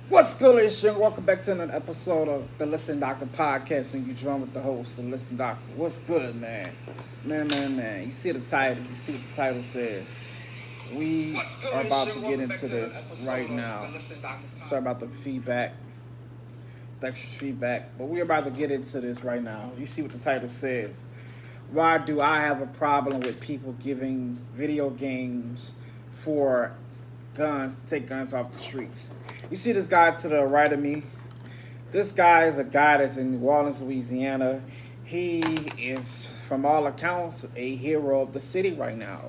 What's good, ladies and gentlemen? Welcome back to another episode of the Listen Doctor podcast, and you join with the host, the Listen Doctor. What's good, man? Man. You see the title. You see what the title says. We are about to get into this right now. Sorry about the feedback, the extra feedback, but we're about to get into this right now. You see what the title says. Why do I have a problem with people giving video games for guns to take guns off the streets? You see this guy to the right of me? This guy is a guy that's in New Orleans, Louisiana. He is, from all accounts, a hero of the city right now.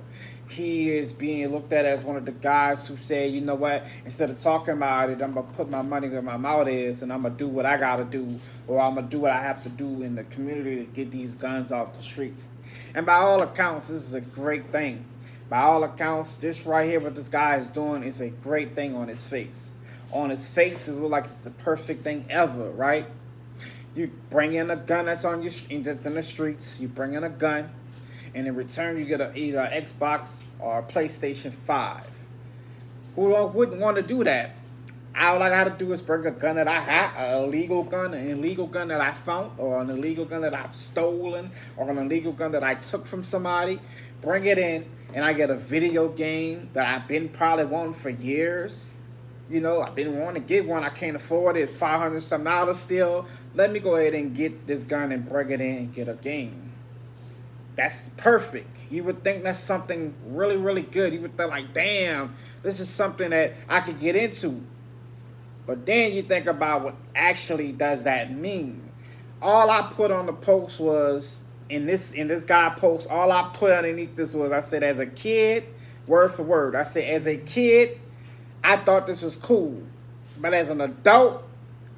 He is being looked at as one of the guys who say, you know what, instead of talking about it, I'm going to put my money where my mouth is, and I'm going to do what I got to do, or I'm going to do what I have to do in the community to get these guns off the streets. And by all accounts, this is a great thing. By all accounts, this right here, what this guy is doing, is a great thing on his face. On his face, it looks like it's the perfect thing ever, right? You bring in a gun that's that's in the streets. You bring in a gun, and in return, you get either an Xbox or a PlayStation 5. Who wouldn't want to do that? All I got to do is bring a gun that I have, an illegal gun that I found, or an illegal gun that I've stolen, or an illegal gun that I took from somebody. Bring it in, and I get a video game that I've been probably wanting for years. You know, I've been wanting to get one. I can't afford it. It's $500 some still. Let me go ahead and get this gun and bring it in and get a game. That's perfect. You would think that's something really, really good. You would think like, damn, this is something that I could get into. But then you think about what actually does that mean. All I put on the post was, in this guy post, all I put underneath this was, I said, as a kid, word for word, I said, as a kid, I thought this was cool. But as an adult,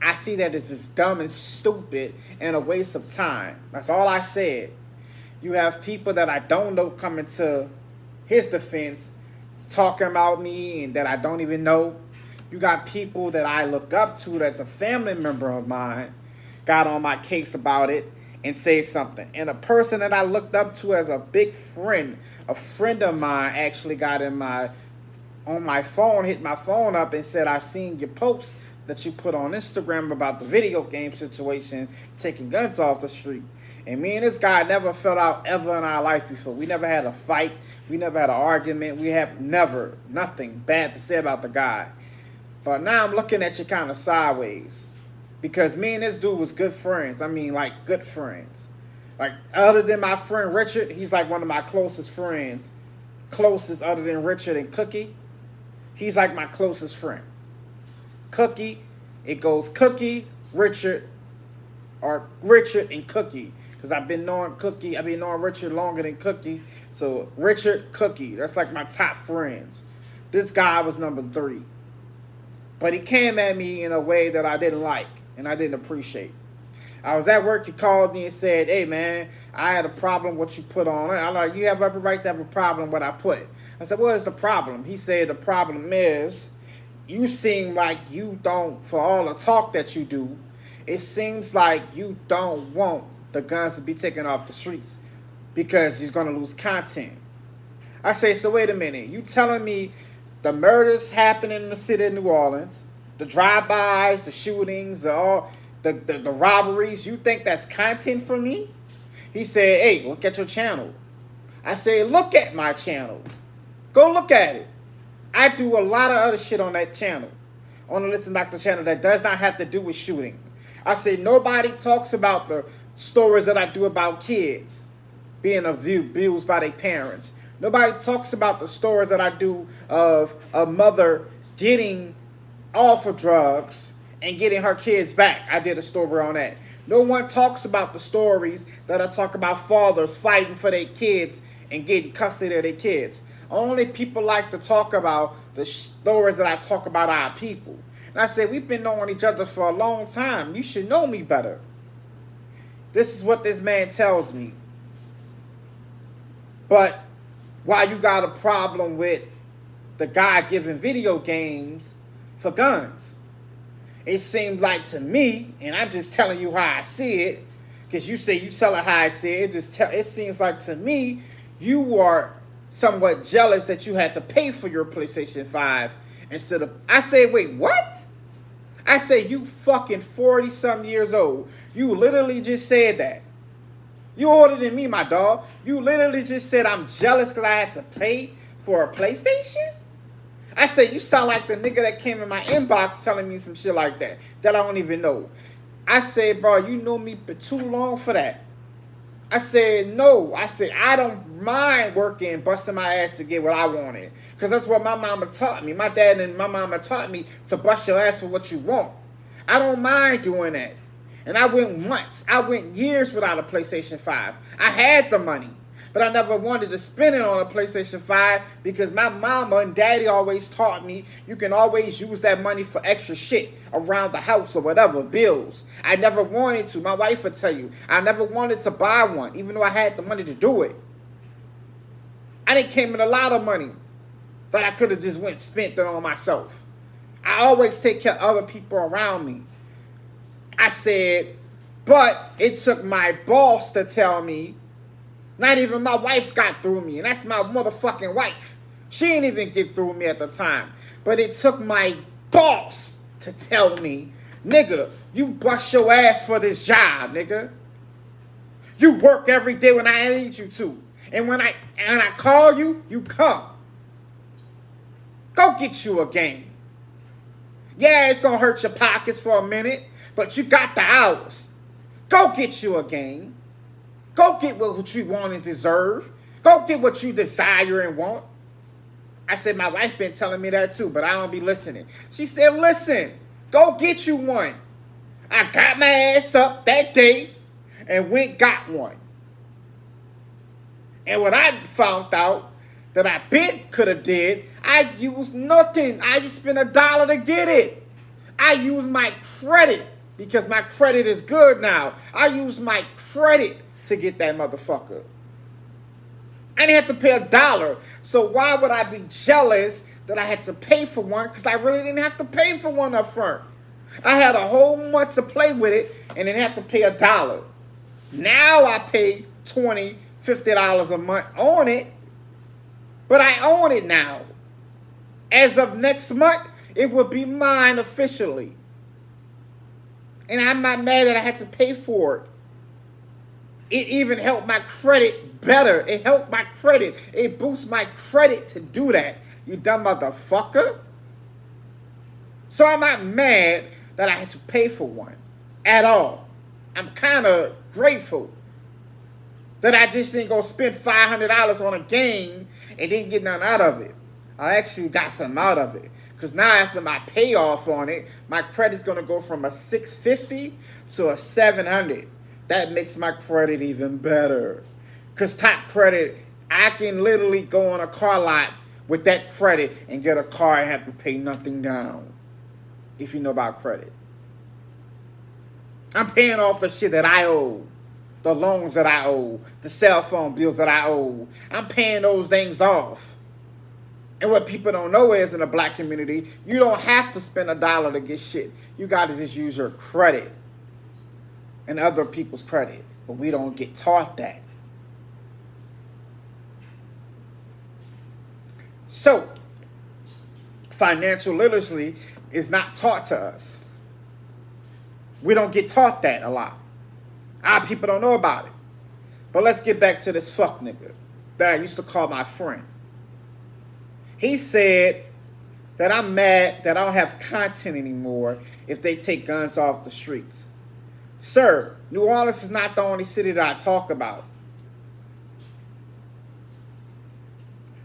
I see that this is dumb and stupid and a waste of time. That's all I said. You have people that I don't know coming to his defense, talking about me and that I don't even know. You got people that I look up to that's a family member of mine, got on my case about it and say something. And a person that I looked up to as a big friend, a friend of mine, actually got on my phone, hit my phone up and said, I seen your post that you put on Instagram about the video game situation, taking guns off the street. And me and this guy never fell out ever in our life before. We never had a fight. We never had an argument. We have nothing bad to say about the guy. But now I'm looking at you kind of sideways. Because me and this dude was good friends. I mean, like, good friends. Like, other than my friend Richard, he's like one of my closest friends. Closest other than Richard and Cookie. He's like my closest friend. Cookie, it goes Cookie, Richard, or Richard and Cookie. Because I've been knowing Richard longer than Cookie. So Richard, Cookie, that's like my top friends. This guy was number 3. But he came at me in a way that I didn't like and I didn't appreciate. I was at work, he called me and said, hey man, I had a problem with what you put on. I'm like, you have every right to have a problem with what I put. I said, what is the problem? He said, the problem is, you seem like you don't, for all the talk that you do, it seems like you don't want the guns to be taken off the streets because you're going to lose content. I say, so wait a minute. You telling me the murders happening in the city of New Orleans, the drive-bys, the shootings, the robberies, you think that's content for me? He said, hey, look at your channel. I said, look at my channel. Go look at it. I do a lot of other shit on that channel. On the Listen Doctor channel that does not have to do with shooting. I say nobody talks about the stories that I do about kids being abused by their parents. Nobody talks about the stories that I do of a mother getting off of drugs and getting her kids back. I did a story on that. No one talks about the stories that I talk about fathers fighting for their kids and getting custody of their kids. Only people like to talk about the stories that I talk about our people. And I said, we've been knowing each other for a long time. You should know me better. This is what this man tells me. But why you got a problem with the guy giving video games for guns? It seemed like to me, and I'm just telling you how I see it, because you say you tell it how I see it, it seems like to me you are somewhat jealous that you had to pay for your PlayStation 5 instead of... I say, wait, what? I said, you fucking 40-something years old. You literally just said that. You older than me, my dog. You literally just said I'm jealous because I had to pay for a PlayStation? I said, you sound like the nigga that came in my inbox telling me some shit like that I don't even know. I said, bro, you know me for too long for that. I said, no. I said, I don't mind working and busting my ass to get what I wanted. Because that's what my mama taught me. My dad and my mama taught me to bust your ass for what you want. I don't mind doing that. And I went months. I went years without a PlayStation 5. I had the money. But I never wanted to spend it on a PlayStation 5 because my mama and daddy always taught me you can always use that money for extra shit around the house or whatever, bills. I never wanted to. My wife would tell you, I never wanted to buy one, even though I had the money to do it. I didn't came in a lot of money that I could have just went spent it on myself. I always take care of other people around me. I said, but it took my boss to tell me. Not even my wife got through me, and that's my motherfucking wife. She didn't even get through me at the time. But it took my boss to tell me, nigga, you bust your ass for this job, nigga. You work every day when I need you to. And when I call you, you come. Go get you a game. Yeah, it's gonna hurt your pockets for a minute, but you got the hours. Go get you a game. Go get what you want and deserve. Go get what you desire and want. I said, my wife been telling me that too, but I don't be listening. She said, listen, go get you one. I got my ass up that day and went got one. And when I found out that I could have did, I used nothing. I just spent $1 to get it. I used my credit because my credit is good now. I used my credit to get that motherfucker. I didn't have to pay $1. So why would I be jealous that I had to pay for one? Because I really didn't have to pay for one up front. I had a whole month to play with it and didn't have to pay $1. Now I pay $20, $50 a month on it. But I own it now. As of next month, it will be mine officially. And I'm not mad that I had to pay for it. It even helped my credit better. It helped my credit. It boosts my credit to do that. You dumb motherfucker. So I'm not mad that I had to pay for one at all. I'm kind of grateful that I just didn't go spend $500 on a game and didn't get nothing out of it. I actually got something out of it. Because now after my payoff on it, my credit's going to go from a 650 to a 700. That makes my credit even better. Because top credit, I can literally go on a car lot with that credit and get a car and have to pay nothing down. If you know about credit. I'm paying off the shit that I owe. The loans that I owe. The cell phone bills that I owe. I'm paying those things off. And what people don't know is in the black community, you don't have to spend $1 to get shit. You got to just use your credit. And other people's credit. But we don't get taught that. So, financial literacy is not taught to us. We don't get taught that a lot. Our people don't know about it. But let's get back to this fuck nigga that I used to call my friend. He said that I'm mad that I don't have content anymore if they take guns off the streets. Sir, New Orleans is not the only city that I talk about.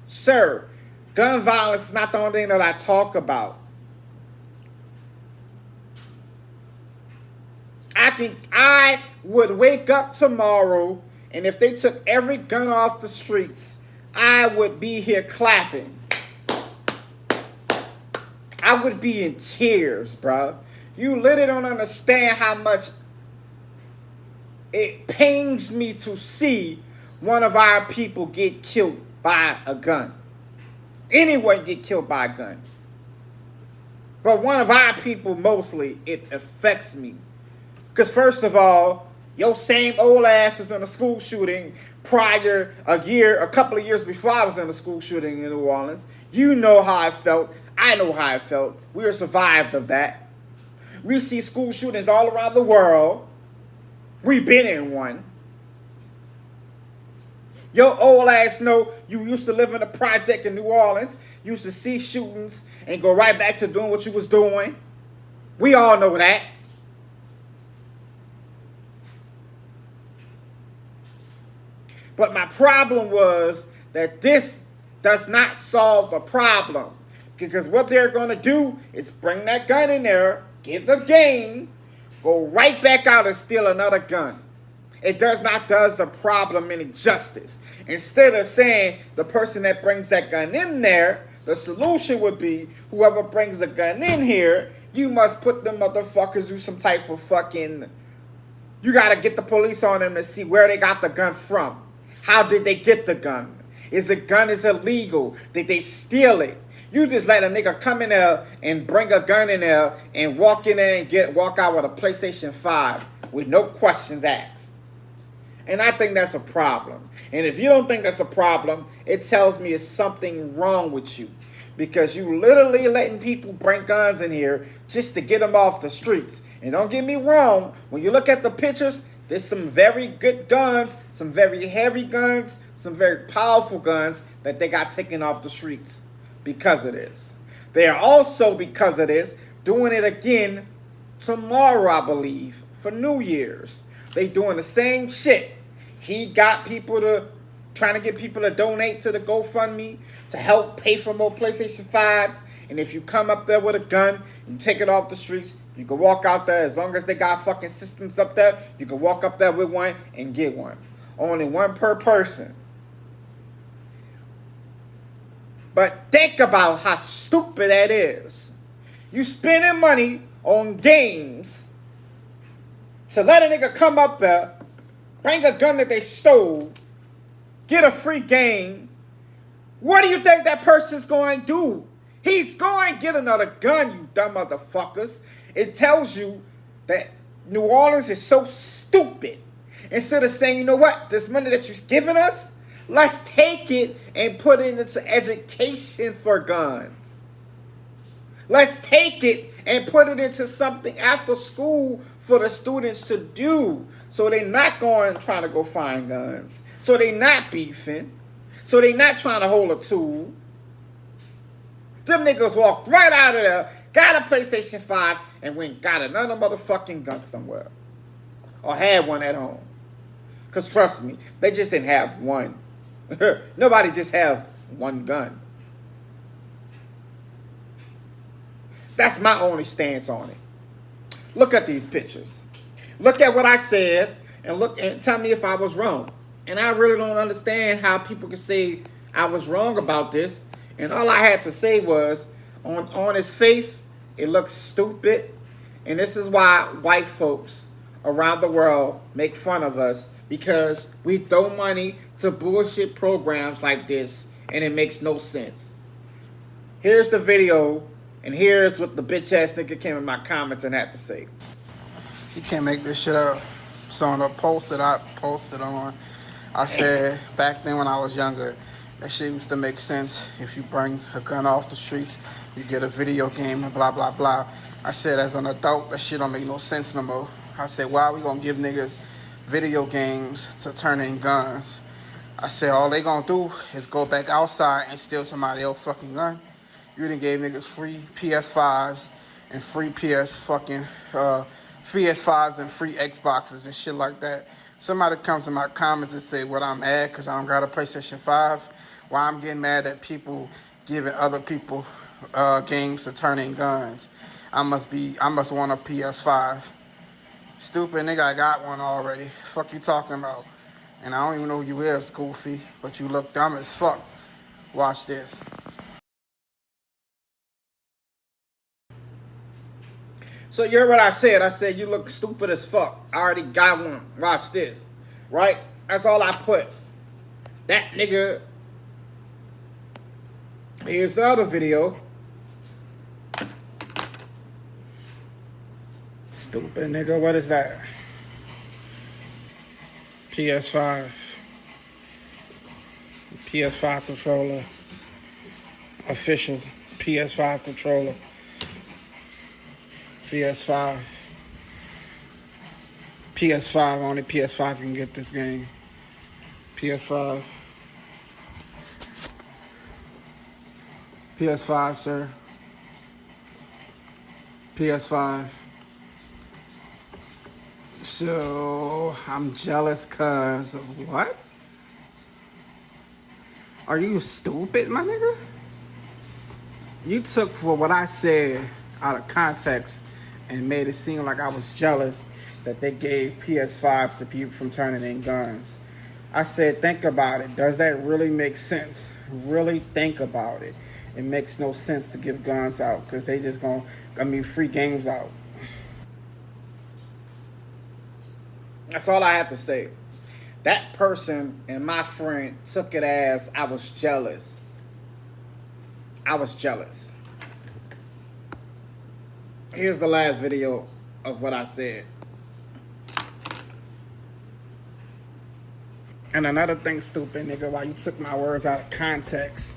Sir, gun violence is not the only thing that I talk about. I would wake up tomorrow, and if they took every gun off the streets, I would be here clapping. I would be in tears, bro. You literally don't understand how much it pains me to see one of our people get killed by a gun. Anyone get killed by a gun. But one of our people mostly, it affects me. Because first of all, your same old ass was in a school shooting prior a couple of years before I was in a school shooting in New Orleans. You know how I felt. I know how I felt. We were survived of that. We see school shootings all around the world. We've been in one. Your old ass know you used to live in a project in New Orleans. You used to see shootings and go right back to doing what you was doing. We all know that. But my problem was that this does not solve the problem. Because what they're going to do is bring that gun in there, get the game, go right back out and steal another gun. It does not do the problem any justice. Instead of saying the person that brings that gun in there, the solution would be whoever brings a gun in here, you must put them motherfuckers through some type of fucking... You got to get the police on them to see where they got the gun from. How did they get the gun? Is the gun is illegal? Did they steal it? You just let a nigga come in there and bring a gun in there and walk in there and walk out with a PlayStation 5 with no questions asked. And I think that's a problem. And if you don't think that's a problem, it tells me it's something wrong with you. Because you literally letting people bring guns in here just to get them off the streets. And don't get me wrong, when you look at the pictures, there's some very good guns, some very heavy guns, some very powerful guns that they got taken off the streets because of this. They are also, because of this, doing it again tomorrow, I believe, for New Year's. They doing the same shit. He got people trying to get people to donate to the GoFundMe to help pay for more PlayStation 5s. And if you come up there with a gun, you take it off the streets, you can walk out there. As long as they got fucking systems up there, you can walk up there with one and get one. Only one per person. But think about how stupid that is. You spending money on games. So let a nigga come up there, bring a gun that they stole, get a free game. What do you think that person's going to do? He's going to get another gun, you dumb motherfuckers. It tells you that New Orleans is so stupid. Instead of saying, you know what, this money that you're giving us, let's take it and put it into education for guns. Let's take it and put it into something after school for the students to do. So they're not going trying to go find guns. So they're not beefing. So they're not trying to hold a tool. Them niggas walked right out of there, got a PlayStation 5, and went got another motherfucking gun somewhere. Or had one at home. Because trust me, they just didn't have one. Nobody just has one gun. That's my only stance on it. Look at these pictures. Look at what I said and look and tell me if I was wrong. And I really don't understand how people can say I was wrong about this. And all I had to say was on his face, it looks stupid. And this is why white folks around the world make fun of us, because we throw money to bullshit programs like this and it makes no sense. Here's the video. And here's what the bitch ass nigga came in my comments and had to say. You can't make this shit up. So on the post that I posted on, I said back then when I was younger, that shit used to make sense. If you bring a gun off the streets, you get a video game and blah, blah, blah. I said as an adult, that shit don't make no sense no more. I said, why are we gonna give niggas video games to turn in guns? I said, all they gonna do is go back outside and steal somebody else's fucking gun. You done gave niggas free PS5s and free PS5s and free Xboxes and shit like that. Somebody comes in my comments and say what I'm mad because I don't got a PlayStation 5. Why I'm getting mad at people giving other people games to turn in guns. I must want a PS5. Stupid nigga, I got one already. Fuck you talking about? And I don't even know who you is, Goofy, but you look dumb as fuck. Watch this. So you heard what I said. I said, you look stupid as fuck. I already got one. Watch this. Right? That's all I put. That nigga. Here's the other video. Stupid nigga. What is that? PS5. PS5 controller. Official PS5 controller. PS5. PS5, only PS5 can get this game. PS5. PS5, sir. PS5. So, I'm jealous cause of what? Are you stupid, my nigga? You took for what I said out of context and made it seem like I was jealous that they gave PS5s to people from turning in guns. I said, think about it. Does that really make sense? Really think about it. It makes no sense to give guns out because they just free games out. That's all I have to say. That person and my friend took it as I was jealous. I was jealous. Here's the last video of what I said. And another thing, stupid nigga, while you took my words out of context,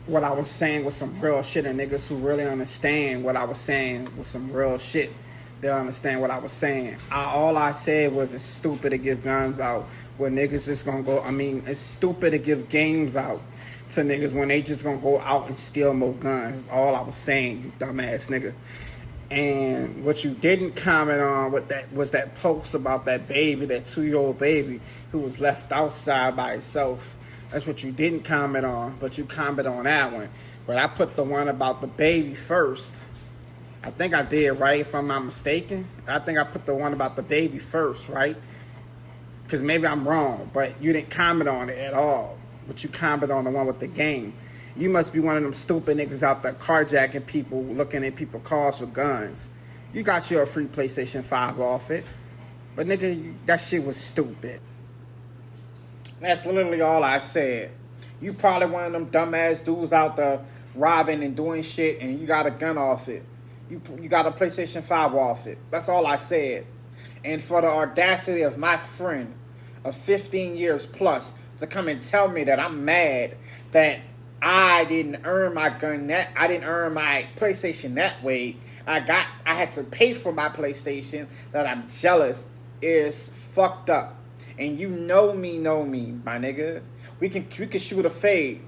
what I was saying was some real shit, and niggas who really understand what I was saying was some real shit. They'll understand what I was saying. All I said was it's stupid to give guns out when niggas just gonna go. It's stupid to give games out to niggas when they just gonna go out and steal more guns. That's all I was saying, you dumbass nigga. And what you didn't comment on was that post about that baby, that 2-year-old baby who was left outside by himself. That's what you didn't comment on, but you comment on that one. But I put the one about the baby first. I think I did, right, if I'm not mistaken. I think I put the one about the baby first, right? Because maybe I'm wrong, but you didn't comment on it at all. But you comment on the one with the game. You must be one of them stupid niggas out there carjacking people, looking at people's cars with guns. You got your free PlayStation 5 off it. But nigga, that shit was stupid. That's literally all I said. You probably one of them dumbass dudes out there robbing and doing shit and you got a gun off it. You got a PlayStation 5 off it. That's all I said. And for the audacity of my friend of 15 years plus to come and tell me that I'm mad that I didn't earn my gun I didn't earn my PlayStation that way. I had to pay for my PlayStation, that I'm jealous, is fucked up. And you know me, my nigga. We can shoot a fade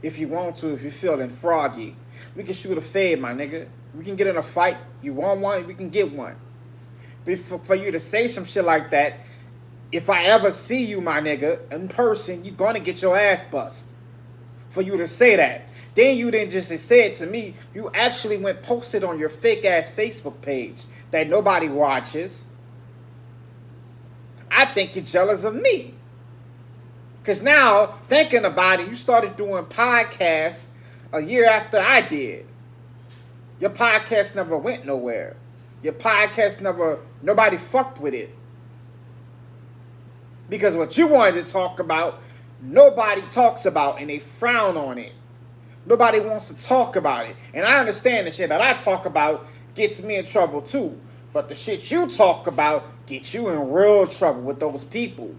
if you want to, if you're feeling froggy. We can shoot a fade, my nigga. We can get in a fight. You want one, we can get one. But for you to say some shit like that, if I ever see you, my nigga, in person, you're gonna get your ass bust. For you to say that. Then you didn't just say it to me. You actually went posted on your fake ass Facebook page that nobody watches. I think you're jealous of me. Because now, thinking about it, you started doing podcasts a year after I did. Your podcast never went nowhere. Your podcast nobody fucked with it. Because what you wanted to talk about, nobody talks about, and they frown on it. Nobody wants to talk about it. And I understand the shit that I talk about gets me in trouble too. But the shit you talk about gets you in real trouble with those people.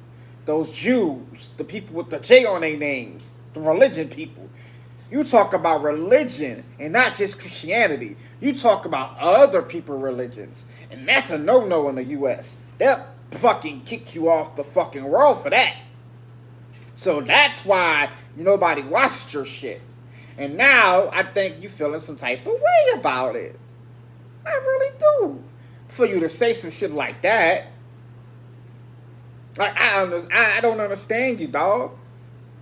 Those Jews. The people with the J on their names. The religion people. You talk about religion and not just Christianity. You talk about other people's religions. And that's a no-no in the U.S. They'll fucking kick you off the fucking world for that. So that's why nobody watched your shit. And now I think you feeling some type of way about it. I really do. For you to say some shit like that. Like, I don't understand you, dog.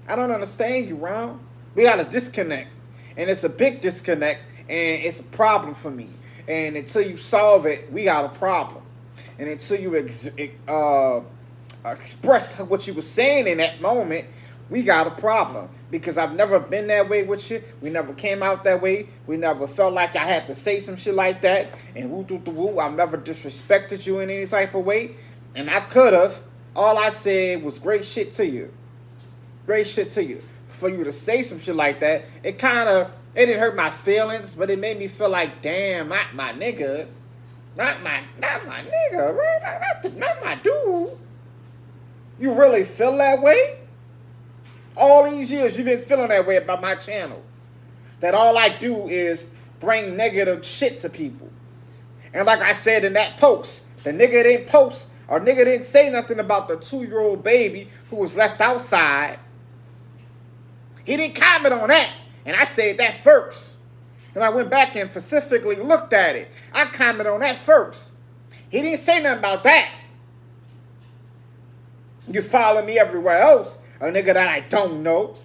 I don't understand you, Ron. We got a disconnect. And it's a big disconnect. And it's a problem for me. And until you solve it, we got a problem. And until you express what you were saying in that moment, we got a problem. Because I've never been that way with you. We never came out that way. We never felt like I had to say some shit like that. And woo-doo-doo-woo. I've never disrespected you in any type of way. And I could have. All I said was great shit to you. Great shit to you. For you to say some shit like that, it didn't hurt my feelings, but it made me feel like, damn, not my nigga. Not my nigga, right? Not my dude. You really feel that way? All these years you've been feeling that way about my channel. That all I do is bring negative shit to people. And like I said in that post, the nigga didn't post or nigga didn't say nothing about the 2-year-old baby who was left outside. He didn't comment on that. And I said that first. And I went back and specifically looked at it. I commented on that first. He didn't say nothing about that. You follow me everywhere else, a nigga that I don't know.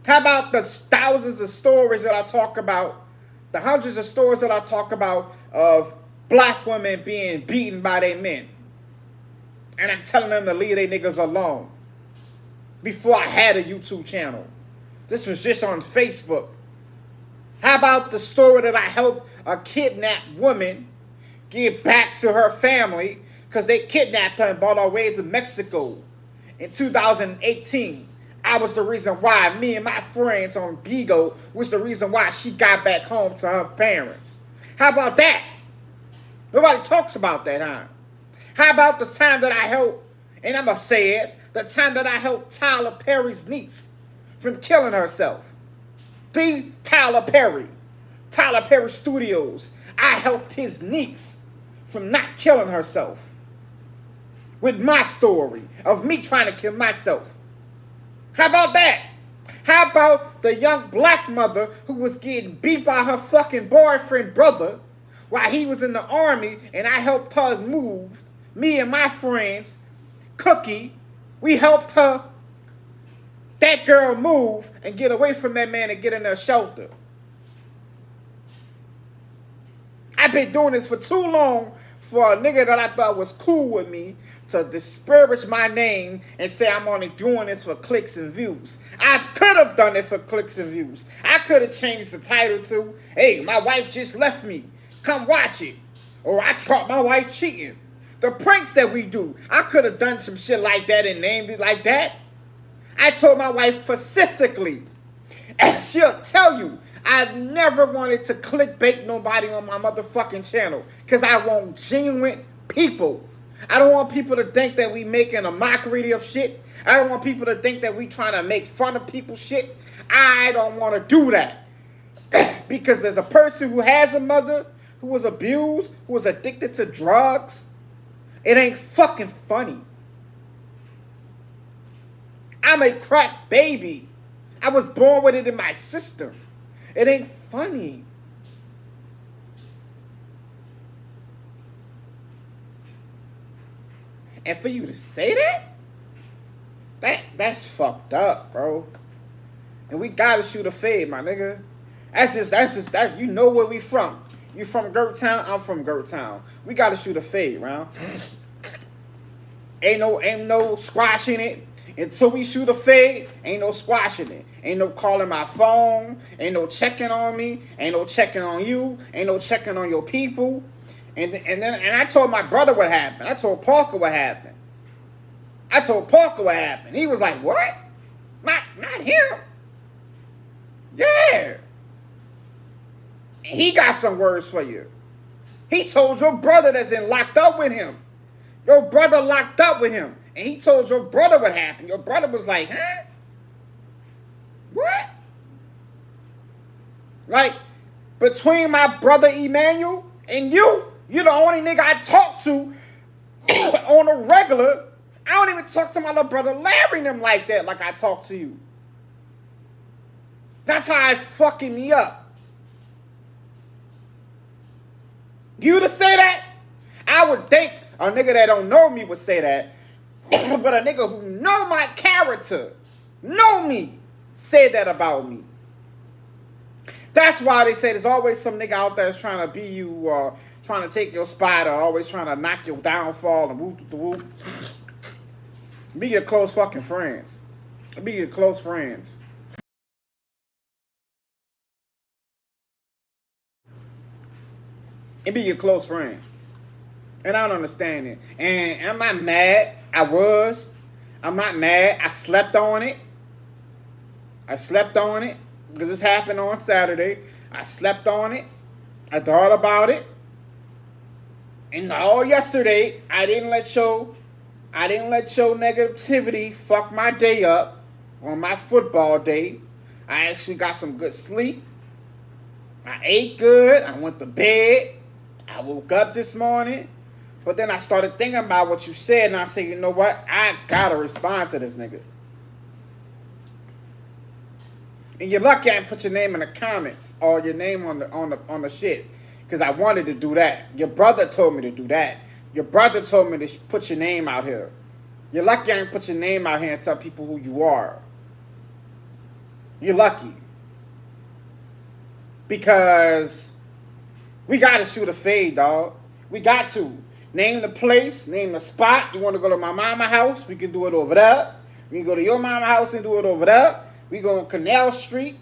How about the thousands of stories that I talk about, the hundreds of stories that I talk about of black women being beaten by their men? And I'm telling them to leave their niggas alone. Before I had a YouTube channel. This was just on Facebook. How about the story that I helped a kidnapped woman get back to her family because they kidnapped her and brought her away to Mexico in 2018. I was the reason why me and my friends on Bigo was the reason why she got back home to her parents. How about that? Nobody talks about that, huh? How about the time that I helped, and I'm going to say it, the time that I helped Tyler Perry's niece from killing herself? The Tyler Perry Studios. I helped his niece from not killing herself with my story of me trying to kill myself. How about that? How about the young black mother who was getting beat by her fucking boyfriend brother while he was in the army, and I helped her move, me and my friends, Cookie, we helped her, that girl, move and get away from that man and get in a shelter. I've been doing this for too long for a nigga that I thought was cool with me to disparage my name and say I'm only doing this for clicks and views. I could have done it for clicks and views. I could have changed the title to, hey, my wife just left me. Come watch it. Or I caught my wife cheating. The pranks that we do. I could have done some shit like that and named it like that. I told my wife specifically, and she'll tell you, I've never wanted to clickbait nobody on my motherfucking channel because I want genuine people. I don't want people to think that we making a mockery of shit. I don't want people to think that we trying to make fun of people's shit. I don't want to do that. Because as a person who has a mother who was abused, who was addicted to drugs, it ain't fucking funny. I'm a crack baby. I was born with it in my system. It ain't funny. And for you to say that's fucked up, bro. And we gotta shoot a fade, my nigga. That's just you know where we from. You from Gertown, I'm from Gertown. We gotta shoot a fade, round. Ain't no squashing it. Until we shoot a fade, ain't no squashing it. Ain't no calling my phone. Ain't no checking on me. Ain't no checking on you. Ain't no checking on your people. And I told my brother what happened. I told Parker what happened. He was like, what? Not him. Yeah. He got some words for you. He told your brother that's locked up with him. Your brother locked up with him. And he told your brother what happened. Your brother was like, huh? What? Like, between my brother Emmanuel and you're the only nigga I talk to on a regular. I don't even talk to my little brother Larry and them like that, like I talk to you. That's how it's fucking me up. You to say that? I would think a nigga that don't know me would say that. But a nigga who know my character, know me, said that about me. That's why they say there's always some nigga out there that's trying to be you or trying to take your spot or always trying to knock your downfall and whoop the whoop. Be your close fucking friends. Be your close friends. And be your close friends. And I don't understand it. And I'm not mad. I'm not mad. I slept on it. Because this happened on Saturday. I slept on it. I thought about it. And all yesterday, I didn't let your negativity fuck my day up on my football day. I actually got some good sleep. I ate good. I went to bed. I woke up this morning. But then I started thinking about what you said, and I said, you know what? I gotta respond to this nigga. And you're lucky I didn't put your name in the comments or your name on the shit, because I wanted to do that. Your brother told me to do that. Your brother told me to put your name out here. You're lucky I didn't put your name out here and tell people who you are. You're lucky. Because we got to shoot a fade, dog. We got to. Name the place, name the spot. You want to go to my mama's house? We can do it over there. We can go to your mama's house and do it over there. We go on Canal Street.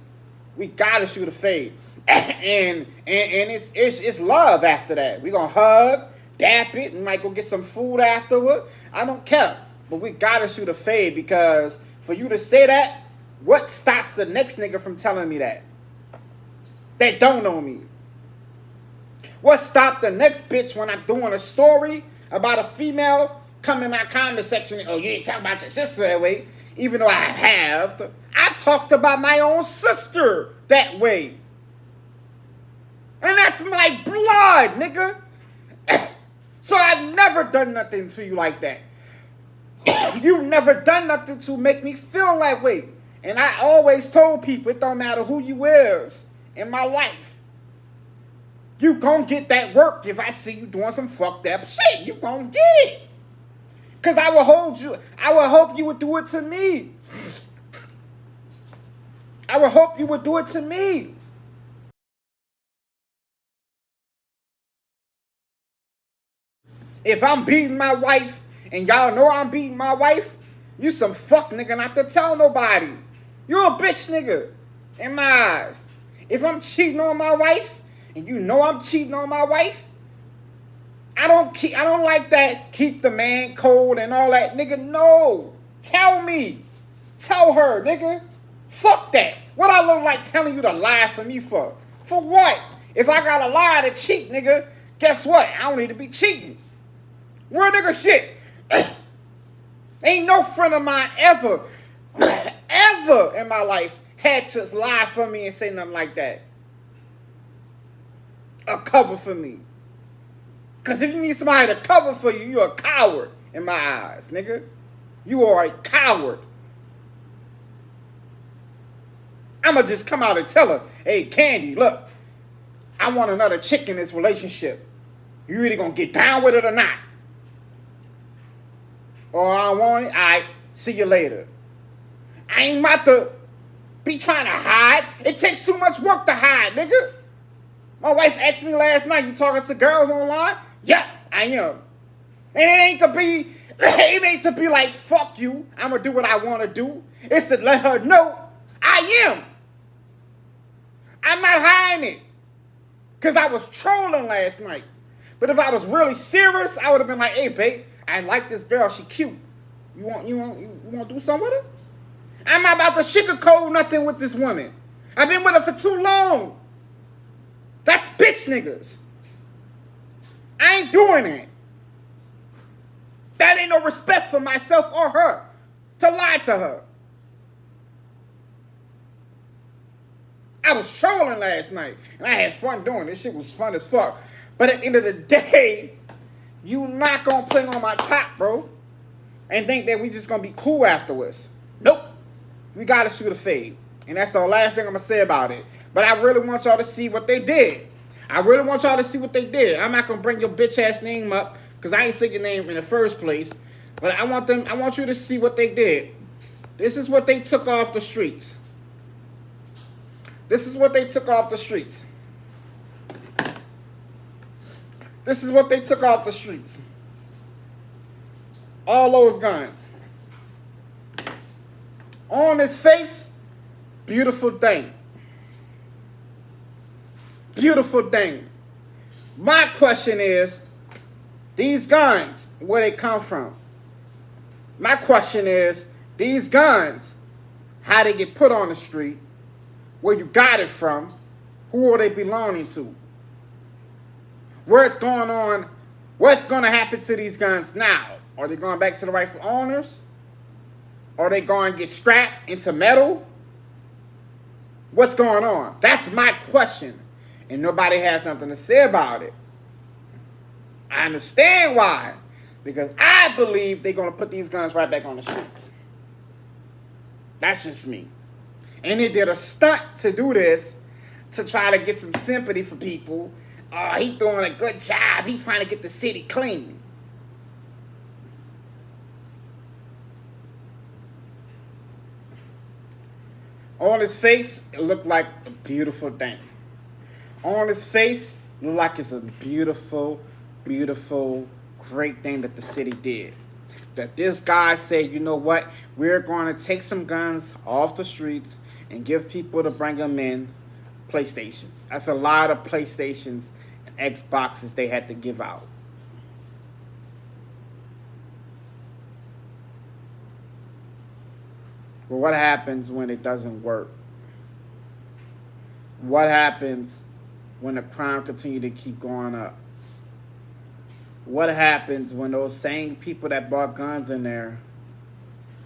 We got to shoot a fade. and it's love after that. We going to hug, dap it, and might go get some food afterward. I don't care. But we got to shoot a fade, because for you to say that, what stops the next nigga from telling me that? That don't know me. What stopped the next bitch when I'm doing a story about a female come in my comment section and, oh, you ain't talking about your sister that way, even though I have. I talked about my own sister that way. And that's my blood, nigga. So I've never done nothing to you like that. You've never done nothing to make me feel that way. And I always told people, it don't matter who you is in my life. You gon' get that work if I see you doing some fucked up shit. You gon' get it. Because I will hold you. I will hope you would do it to me. I would hope you would do it to me. If I'm beating my wife and y'all know I'm beating my wife, you some fuck nigga not to tell nobody. You a bitch nigga in my eyes. If I'm cheating on my wife and you know I'm cheating on my wife, I don't like that keep the man cold and all that, nigga. No. Tell me. Tell her, nigga. Fuck that. What I look like telling you to lie for me for? For what? If I got a lie to cheat, nigga, guess what? I don't need to be cheating. Real nigga shit. Ain't no friend of mine ever in my life had to lie for me and say nothing like that. A cover for me. Because if you need somebody to cover for you, you're a coward in my eyes, nigga. You are a coward. I'ma just come out and tell her, hey, Candy, look, I want another chick in this relationship. You really gonna get down with it or not? Or I don't want it? All right, see you later. I ain't about to be trying to hide. It takes too much work to hide, nigga. My wife asked me last night, you talking to girls online? Yeah, I am. And it ain't to be like, fuck you, I'm gonna do what I want to do. It's to let her know I am. I'm not hiding it. Because I was trolling last night. But if I was really serious, I would have been like, hey, babe, I like this girl, she cute. You want to do something with her? I'm not about to sugarcoat nothing with this woman. I've been with her for too long. That's bitch niggas. I ain't doing it. That ain't no respect for myself or her to lie to her. I was trolling last night, and I had fun doing it. This shit was fun as fuck. But at the end of the day, you not gonna play on my top, bro, and think that we just gonna be cool afterwards. Nope. We gotta shoot a fade. And that's the last thing I'm gonna say about it. But I really want y'all to see what they did. I'm not gonna bring your bitch ass name up, because I ain't say your name in the first place. But I want you to see what they did. This is what they took off the streets. This is what they took off the streets. All those guns. On his face, beautiful thing. Beautiful thing. My question is, these guns, where they come from? My question is, these guns, how they get put on the street, where you got it from, who are they belonging to? Where it's going on, what's going to happen to these guns now? Are they going back to the rightful owners? Are they going to get strapped into metal? What's going on? That's my question. and nobody has nothing to say about it. I understand why. Because I believe they're going to put these guns right back on the streets. That's just me. And they did a stunt to do this to try to get some sympathy for people. He doing a good job. He trying to get the city clean. On his face, it looked like a beautiful thing. On his face, it looked like it's a beautiful, beautiful, great thing that the city did. That this guy said, you know what? We're going to take some guns off the streets and give people to bring them in PlayStations. That's a lot of PlayStations and Xboxes they had to give out. But what happens when it doesn't work? What happens when the crime continue to keep going up? What happens when those same people that bought guns in there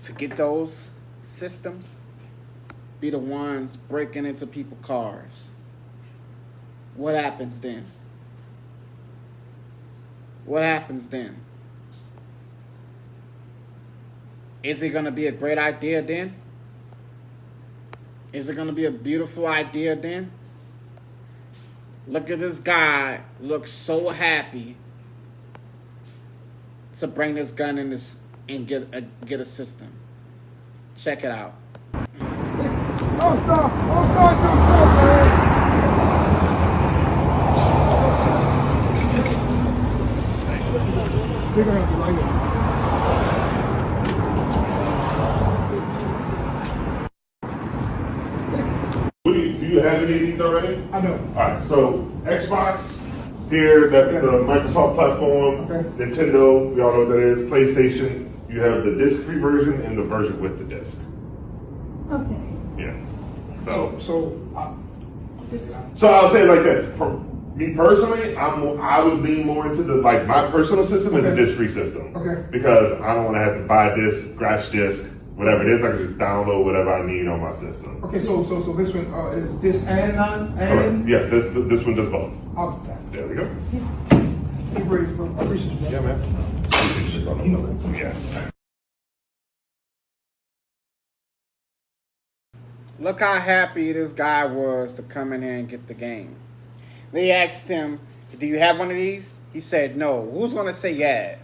to get those systems be the ones breaking into people's cars? What happens then? What happens then? Is it going to be a great idea then? Is it going to be a beautiful idea then? Look at this guy, looks so happy to bring this gun in this and get a system. Check it out. Don't stop, man. They're gonna have to like it. Do you have any of these already? I know. Alright, so Xbox here, that's the Microsoft platform. Okay. Nintendo, we all know what that is. PlayStation, you have the disc-free version and the version with the disc. Okay. Yeah. So I'll say it like this. For me personally, I would lean more into my personal system is a Okay. disc-free system. Okay. Because I don't want to have to buy disc, scratch disc, whatever it is. I can just download whatever I need on my system. okay, so this one is this and non Correct. and Yes, this one does both. I'll do that. There we go. You ready for appreciate you, Yeah, man. man. You know that. Yes. Look how happy this guy was to come in here and get the game. They asked him, do you have one of these? He said, no. Who's going to say yeah?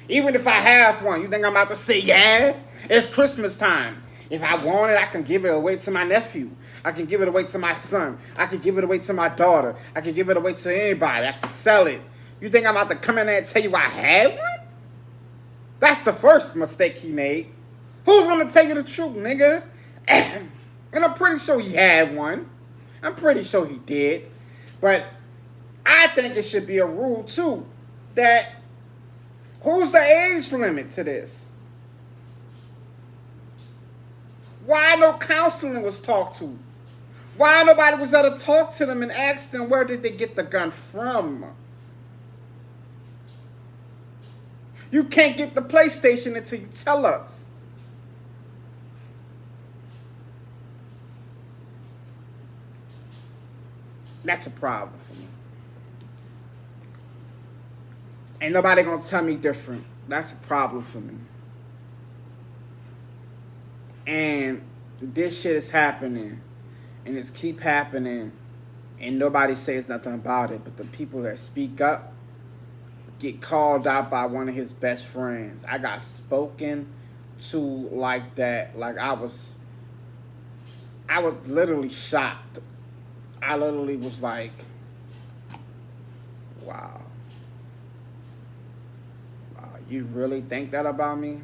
Even if I have one, you think I'm about to say yeah? It's Christmas time. If I want it, I can give it away to my nephew. I can give it away to my son. I can give it away to my daughter. I can give it away to anybody. I can sell it. You think I'm about to come in there and tell you I have one? That's the first mistake he made. Who's going to tell you the truth, nigga? And I'm pretty sure he had one. I'm pretty sure he did. But I think it should be a rule, too, that who's the age limit to this? Why no counseling was talked to? Why nobody was there to talk to them and ask them where did they get the gun from? You can't get the PlayStation until you tell us. That's a problem for me. Ain't nobody gonna tell me different. That's a problem for me. And this shit is happening. And it's keep happening. And nobody says nothing about it. But the people that speak up get called out by one of his best friends. I got spoken to like that. Like I was literally shocked. I literally was like, wow. Wow, you really think that about me?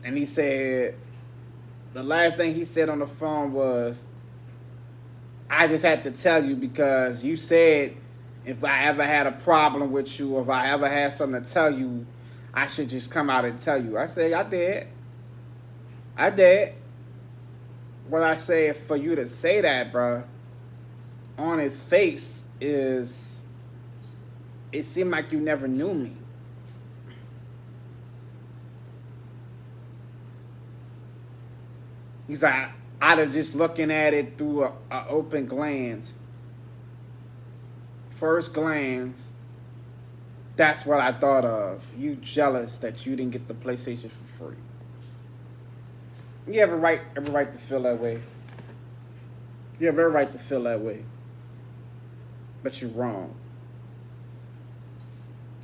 And he said, the last thing he said on the phone was, I just had to tell you because you said if I ever had a problem with you or if I ever had something to tell you, I should just come out and tell you. I said, I did. I did. What I say for you to say that, bro, on his face is, it seemed like you never knew me. He's like, out of just looking at it through a open glance. First glance, that's what I thought of. You jealous that you didn't get the PlayStation for free. You have every right to feel that way. You have every right to feel that way. But you're wrong.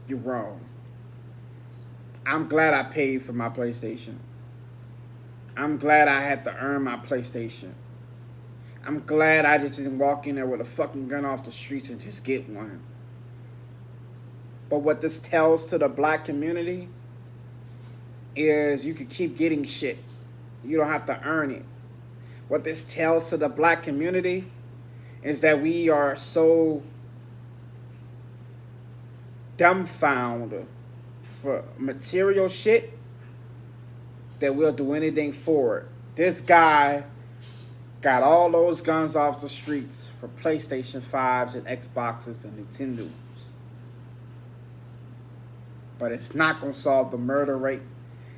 You're wrong. I'm glad I paid for my PlayStation. I'm glad I had to earn my PlayStation. I'm glad I just didn't walk in there with a fucking gun off the streets and just get one. But what this tells to the black community is you can keep getting shit. You don't have to earn it. What this tells to the black community is that we are so dumbfounded for material shit that we'll do anything for it. This guy got all those guns off the streets for PlayStation 5s and Xboxes and Nintendos. But it's not going to solve the murder rate.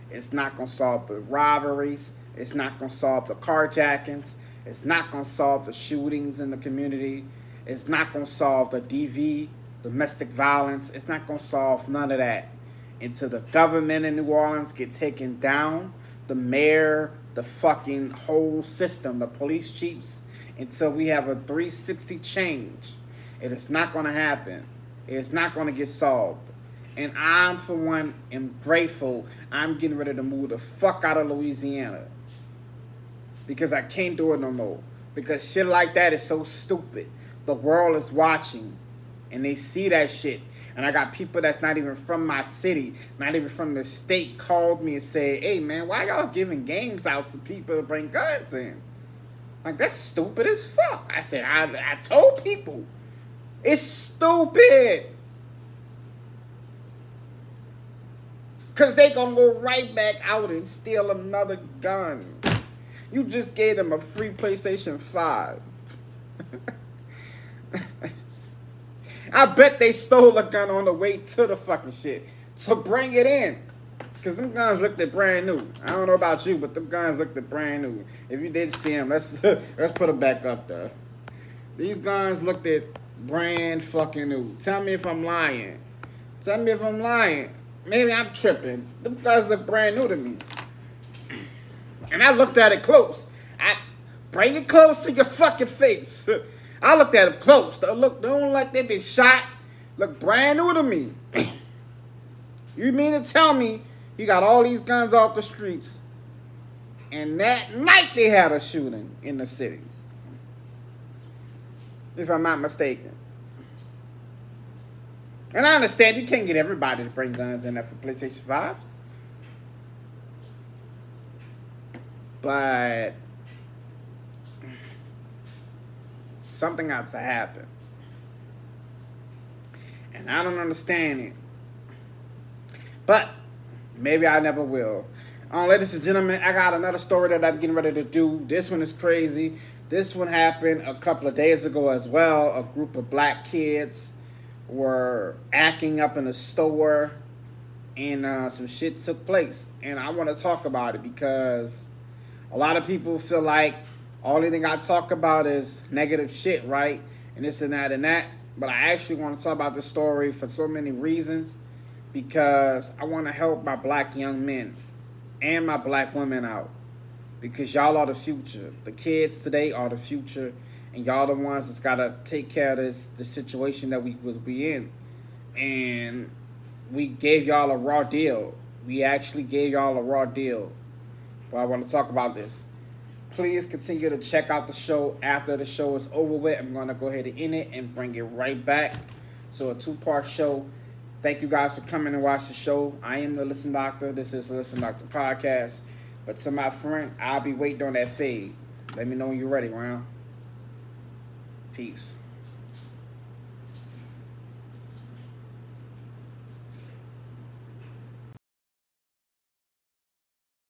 It's not going to solve the robberies. It's not going to solve the carjackings. It's not going to solve the shootings in the community. It's not going to solve the DV, domestic violence. It's not going to solve none of that until the government in New Orleans get taken down, the mayor, the fucking whole system, the police chiefs, until we have a 360 change. It is not going to happen. It is not going to get solved. And I'm, for one, am grateful I'm getting ready to move the fuck out of Louisiana. Because I can't do it no more. Because shit like that is so stupid. The world is watching. And they see that shit. And I got people that's not even from my city, not even from the state, called me and said, hey, man, why y'all giving games out to people to bring guns in? Like, that's stupid as fuck. I said, I told people. It's stupid. Because they going to go right back out and steal another gun. You just gave them a free PlayStation 5. I bet they stole a gun on the way to the fucking shit to bring it in. Because them guns looked at brand new. I don't know about you, but them guns looked at brand new. If you did see them, let's put them back up there. These guns looked at brand fucking new. Tell me if I'm lying. Tell me if I'm lying. Maybe I'm tripping. Them guys look brand new to me. And I looked at it close. I bring it close to your fucking face. I looked at it close. They don't like they been shot. Look brand new to me. You mean to tell me you got all these guns off the streets and that night they had a shooting in the city? If I'm not mistaken. And I understand you can't get everybody to bring guns in there for PlayStation 5s. But something has to happen. And I don't understand it. But maybe I never will. Ladies and gentlemen, I got another story that I'm getting ready to do. This one is crazy. This one happened a couple of days ago as well. A group of black kids were acting up in a store and some shit took place. And I want to talk about it because a lot of people feel like only thing I talk about is negative shit, right? And this and that and that. But I actually want to talk about this story for so many reasons because I want to help my black young men and my black women out because y'all are the future. The kids today are the future. And y'all the ones that's got to take care of the situation that we in. And we gave y'all a raw deal. We actually gave y'all a raw deal. But I want to talk about this. Please continue to check out the show after the show is over with. I'm going to go ahead and end it and bring it right back. So a 2-part show. Thank you guys for coming and watch the show. I am the Listen Doctor. This is the Listen Doctor podcast. But to my friend, I'll be waiting on that fade. Let me know when you're ready, Round. Peace.